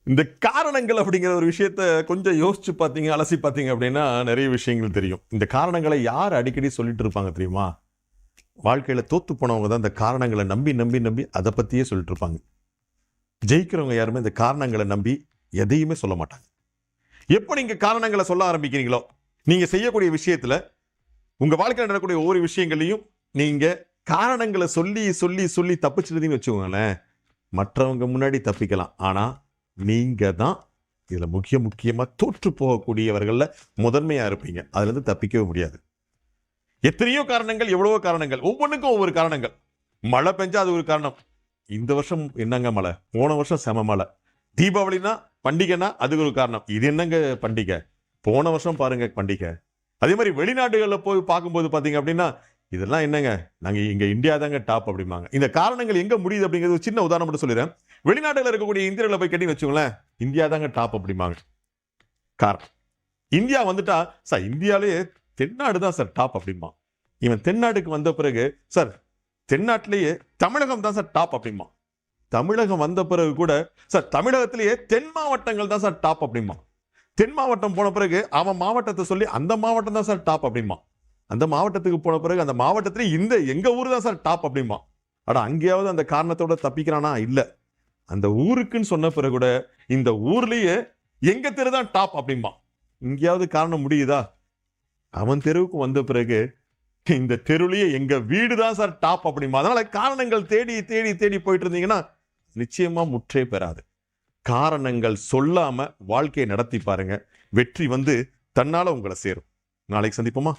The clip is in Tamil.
இந்த காரணங்கள் அப்படிங்கிற ஒரு விஷயத்த கொஞ்சம் யோசிச்சு பார்த்தீங்க, அலசி பார்த்தீங்க அப்படின்னா நிறைய விஷயங்கள் தெரியும். இந்த காரணங்களை யார் அடிக்கடி சொல்லிட்டு இருப்பாங்க தெரியுமா? வாழ்க்கையில தோத்து போனவங்க தான் இந்த காரணங்களை நம்பி நம்பி நம்பி அதை பத்தியே சொல்லிட்டு இருப்பாங்க. ஜெயிக்கிறவங்க யாருமே இந்த காரணங்களை நம்பி எதையுமே சொல்ல மாட்டாங்க. எப்போ நீங்க காரணங்களை சொல்ல ஆரம்பிக்கிறீங்களோ, நீங்க செய்யக்கூடிய விஷயத்துல, உங்க வாழ்க்கையில் நடக்கக்கூடிய ஒவ்வொரு விஷயங்களையும் நீங்க காரணங்களை சொல்லி சொல்லி சொல்லி தப்பிச்சிருந்தீங்கன்னு வச்சுக்கோங்களேன், மற்றவங்க முன்னாடி தப்பிக்கலாம். ஆனா நீங்க தான் இதுல முக்கியமா தோற்று போகக்கூடியவர்கள்ல முதன்மையா இருப்பீங்க. அதுல இருந்து தப்பிக்கவே முடியாது. எத்தனையோ காரணங்கள், எவ்வளவோ காரணங்கள், ஒவ்வொன்றுக்கும் ஒவ்வொரு காரணங்கள். மழை பெஞ்சா அது ஒரு காரணம். இந்த வருஷம் என்னங்க மழை, போன வருஷம் செம மழை. தீபாவளினா பண்டிகைனா அது ஒரு காரணம். இது என்னங்க பண்டிகை, போன வருஷம் பாருங்க பண்டிகை. அதே மாதிரி வெளிநாடுகளில் போய் பார்க்கும்போது பார்த்தீங்க அப்படின்னா, இதெல்லாம் என்னங்க, நாங்கள் இங்கே இந்தியா தாங்க டாப் அப்படிம்பாங்க. இந்த காரணங்கள் எங்கே முடியுது அப்படிங்கிறது ஒரு சின்ன உதாரணம் மட்டும் சொல்லிடுறேன். வெளிநாட்டில் இருக்கக்கூடிய இந்தியர்களை போய் கேட்டீங்கன்னு வச்சுக்கோங்களேன், இந்தியா தாங்க டாப் அப்படிம்பாங்க. காரணம், இந்தியா வந்துட்டா சார் இந்தியாவிலேயே தென்னாடு தான் சார் டாப் அப்படிம்பா. இவன் தென்னாட்டுக்கு வந்த பிறகு சார் தென்னாட்டிலேயே தமிழகம் தான் சார் டாப் அப்படிம்பா. தமிழகம் வந்த பிறகு கூட சார் தமிழகத்திலேயே தென் மாவட்டங்கள் தான் சார் டாப் அப்படிம்பா. தென் மாவட்டம் போன பிறகு அவன் மாவட்டத்தை சொல்லி அந்த மாவட்டம் தான் சார் டாப் அப்படிம்பா. அந்த மாவட்டத்துக்கு போன பிறகு அந்த மாவட்டத்திலே இந்த எங்க ஊர் தான் சார் டாப் அப்படிம்பா. ஆனா அங்கேயாவது அந்த காரணத்தோட தப்பிக்கிறானா? இல்ல. அந்த ஊருக்குன்னு சொன்ன பிறகு கூட இந்த ஊர்லயே எங்க தெரு தான் டாப் அப்படிம்பா. இங்கேயாவது காரணம் முடியுதா? அவன் தெருவுக்கு வந்த பிறகு இந்த தெருவுலயே எங்க வீடு தான் சார் டாப் அப்படிம்பா. அதனால காரணங்கள் தேடி தேடி தேடி போயிட்டு இருந்தீங்கன்னா நிச்சயமா முற்றே பெறாது. காரணங்கள் சொல்லாம வாழ்க்கையை நடத்தி பாருங்க. வெற்றி வந்து தன்னால உங்களை சேரும். நாளைக்கு சந்திப்போமா?